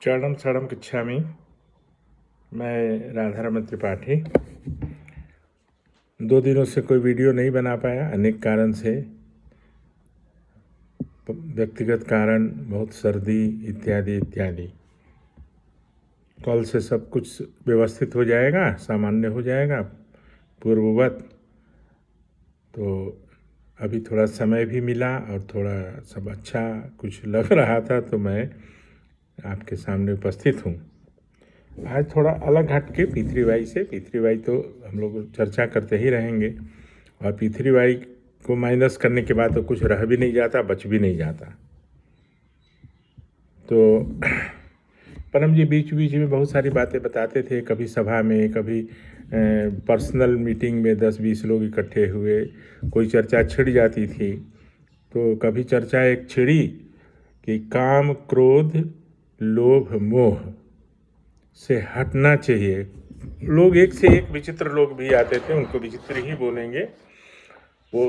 चरणम शरणम गच्छामि। मैं राधारमण त्रिपाठी 2 दिनों से कोई वीडियो नहीं बना पाया, अनेक कारण से। व्यक्तिगत कारण, बहुत सर्दी इत्यादि इत्यादि। कल से सब कुछ व्यवस्थित हो जाएगा, सामान्य हो जाएगा पूर्ववत। तो अभी थोड़ा समय भी मिला और थोड़ा सब अच्छा कुछ लग रहा था, तो मैं आपके सामने उपस्थित हूँ। आज थोड़ा अलग हट के पी3वाई से। पी3वाई तो हम लोग चर्चा करते ही रहेंगे, और पी3वाई को माइनस करने के बाद तो कुछ रह भी नहीं जाता, बच भी नहीं जाता। तो परम जी बीच बीच में बहुत सारी बातें बताते थे, कभी सभा में, कभी पर्सनल मीटिंग में 10-20 लोग इकट्ठे हुए, कोई चर्चा छिड़ जाती थी। तो कभी चर्चा एक छिड़ी कि काम, क्रोध, लोभ, मोह से हटना चाहिए। लोग एक से एक विचित्र लोग भी आते थे, उनको विचित्र ही बोलेंगे, वो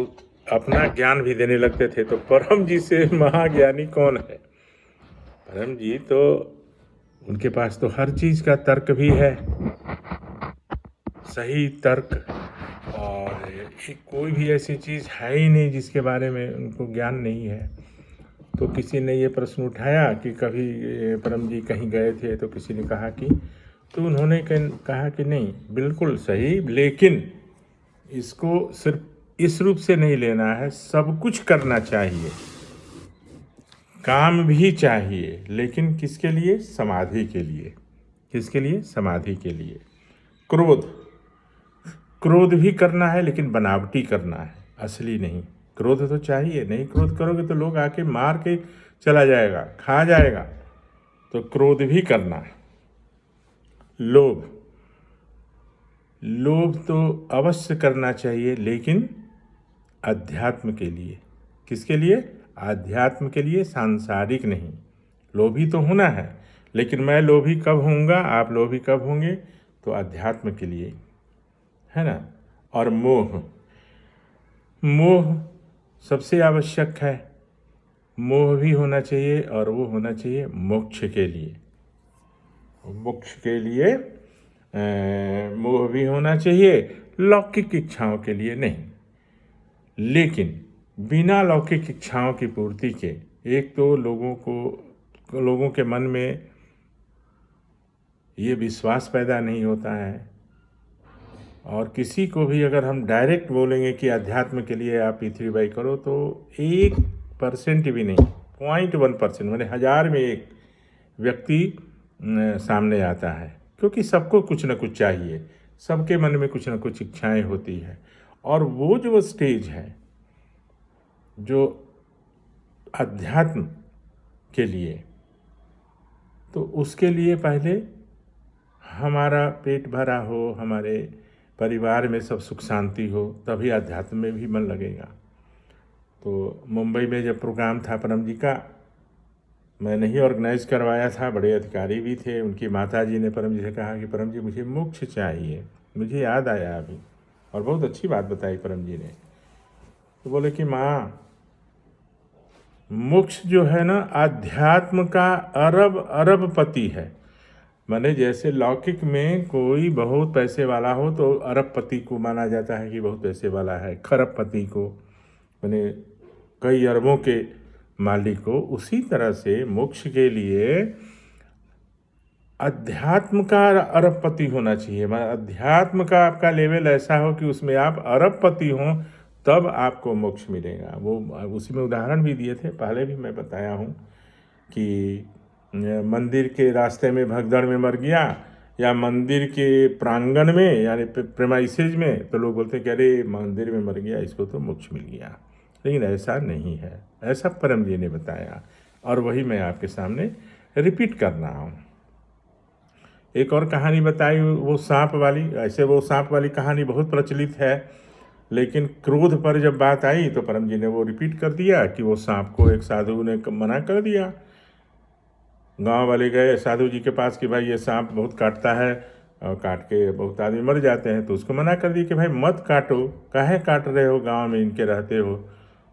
अपना ज्ञान भी देने लगते थे। तो परम जी से महाज्ञानी कौन है? परम जी तो उनके पास तो हर चीज़ का तर्क भी है, सही तर्क, और कोई भी ऐसी चीज़ है ही नहीं जिसके बारे में उनको ज्ञान नहीं है। तो किसी ने ये प्रश्न उठाया कि कभी परम जी कहीं गए थे, तो किसी ने कहा कि, तो उन्होंने कहा कि नहीं, बिल्कुल सही, लेकिन इसको सिर्फ इस रूप से नहीं लेना है, सब कुछ करना चाहिए, काम भी चाहिए, लेकिन किसके लिए? समाधि के लिए। किसके लिए? समाधि के लिए। क्रोध भी करना है, लेकिन बनावटी करना है, असली नहीं। क्रोध तो चाहिए, नहीं क्रोध करोगे तो लोग आके मार के चला जाएगा, खा जाएगा। तो क्रोध भी करना है। लोभ तो अवश्य करना चाहिए, लेकिन अध्यात्म के लिए। किसके लिए? आध्यात्म के लिए, सांसारिक नहीं। लोभी तो होना है, लेकिन मैं लोभी कब होऊंगा, आप लोभी कब होंगे? तो अध्यात्म के लिए, है ना। और मोह सबसे आवश्यक है। मोह भी होना चाहिए, और वो होना चाहिए मोक्ष के लिए। मोक्ष के लिए मोह भी होना चाहिए, लौकिक इच्छाओं के लिए नहीं। लेकिन बिना लौकिक इच्छाओं की पूर्ति के, एक तो लोगों के मन में ये विश्वास पैदा नहीं होता है। और किसी को भी अगर हम डायरेक्ट बोलेंगे कि अध्यात्म के लिए आप पी3वाई करो, तो 1% भी नहीं, 0.1%, मैंने 1000 में एक व्यक्ति सामने आता है। क्योंकि सबको कुछ न कुछ चाहिए, सबके मन में कुछ न कुछ इच्छाएं होती है। और वो जो स्टेज है जो अध्यात्म के लिए, तो उसके लिए पहले हमारा पेट भरा हो, हमारे परिवार में सब सुख शांति हो, तभी अध्यात्म में भी मन लगेगा। तो मुंबई में जब प्रोग्राम था परम जी का, मैं नहीं ऑर्गेनाइज करवाया था, बड़े अधिकारी भी थे। उनकी माता जी ने परम जी से कहा कि परम जी मुझे मोक्ष चाहिए। मुझे याद आया अभी, और बहुत अच्छी बात बताई परम जी ने। तो बोले कि माँ, मोक्ष जो है ना, आध्यात्म का अरब पति है। माने जैसे लौकिक में कोई बहुत पैसे वाला हो तो अरबपति को माना जाता है कि बहुत पैसे वाला है, खरबपति को माने कई अरबों के मालिक को। उसी तरह से मोक्ष के लिए अध्यात्म का अरबपति होना चाहिए। अध्यात्म का आपका लेवल ऐसा हो कि उसमें आप अरबपति हों, तब आपको मोक्ष मिलेगा। वो उसी में उदाहरण भी दिए थे, पहले भी मैं बताया हूँ कि मंदिर के रास्ते में भगदड़ में मर गया, या मंदिर के प्रांगण में यानी प्रेमाइसेज में, तो लोग बोलते हैं कि अरे मंदिर में मर गया, इसको तो मोक्ष मिल गया। लेकिन ऐसा नहीं है, ऐसा परम जी ने बताया, और वही मैं आपके सामने रिपीट कर रहा हूँ। एक और कहानी बताई, वो सांप वाली। ऐसे वो सांप वाली कहानी बहुत प्रचलित है, लेकिन क्रोध पर जब बात आई तो परम जी ने वो रिपीट कर दिया कि वो सांप को एक साधु ने मना कर दिया। गांव वाले गए साधु जी के पास कि भाई ये सांप बहुत काटता है, और काट के बहुत आदमी मर जाते हैं। तो उसको मना कर दिया कि भाई मत काटो, काहे काट रहे हो, गांव में इनके रहते हो।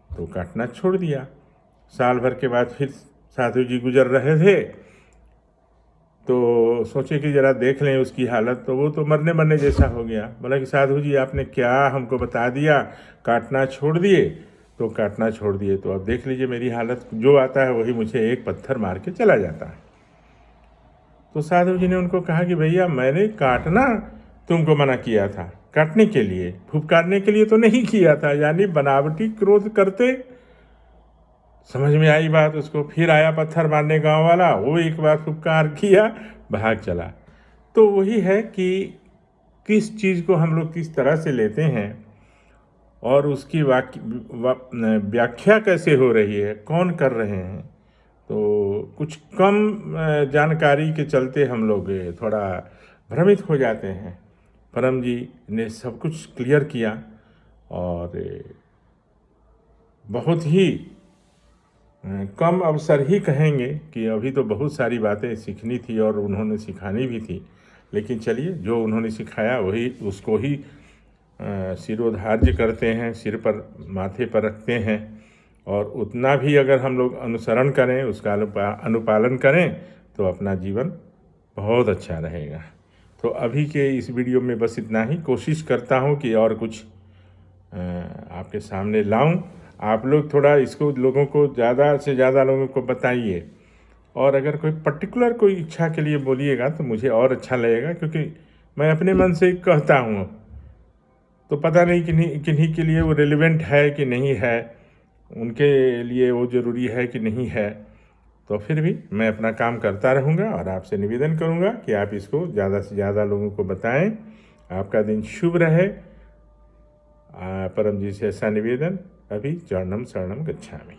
तो काटना छोड़ दिया। साल भर के बाद फिर साधु जी गुजर रहे थे, तो सोचे कि ज़रा देख लें उसकी हालत, तो वो तो मरने मरने जैसा हो गया। बोला कि साधु जी आपने क्या हमको बता दिया, काटना छोड़ दिए? तो काटना छोड़ दिए, तो अब देख लीजिए मेरी हालत, जो आता है वही मुझे एक पत्थर मार के चला जाता है। तो साधु जी ने उनको कहा कि भैया मैंने काटना तुमको मना किया था, काटने के लिए, फुफकारने के लिए तो नहीं किया था, यानी बनावटी क्रोध करते। समझ में आई बात उसको। फिर आया पत्थर मारने गांव वाला, वो एक बार फुफकार किया, भाग चला। तो वही है कि किस चीज़ को हम लोग किस तरह से लेते हैं और उसकी व्याख्या कैसे हो रही है, कौन कर रहे हैं। तो कुछ कम जानकारी के चलते हम लोग थोड़ा भ्रमित हो जाते हैं। परम जी ने सब कुछ क्लियर किया और बहुत ही कम अवसर ही कहेंगे कि अभी तो बहुत सारी बातें सीखनी थी और उन्होंने सिखानी भी थी, लेकिन चलिए जो उन्होंने सिखाया वही उसको ही सिरोधार्य करते हैं, सिर पर माथे पर रखते हैं, और उतना भी अगर हम लोग अनुसरण करें, उसका अनुपालन करें, तो अपना जीवन बहुत अच्छा रहेगा। तो अभी के इस वीडियो में बस इतना ही। कोशिश करता हूँ कि और कुछ आपके सामने लाऊं। आप लोग थोड़ा इसको लोगों को ज़्यादा से ज़्यादा लोगों को बताइए, और अगर कोई पर्टिकुलर कोई इच्छा के लिए बोलिएगा तो मुझे और अच्छा लगेगा, क्योंकि मैं अपने मन से कहता हूँ तो पता नहीं किन्हीं किन्हीं के लिए वो रिलेवेंट है कि नहीं है, उनके लिए वो ज़रूरी है कि नहीं है। तो फिर भी मैं अपना काम करता रहूँगा और आपसे निवेदन करूँगा कि आप इसको ज़्यादा से ज़्यादा लोगों को बताएं। आपका दिन शुभ रहे। परम जी से ऐसा निवेदन। अभी चरणम शरणम गच्छामि।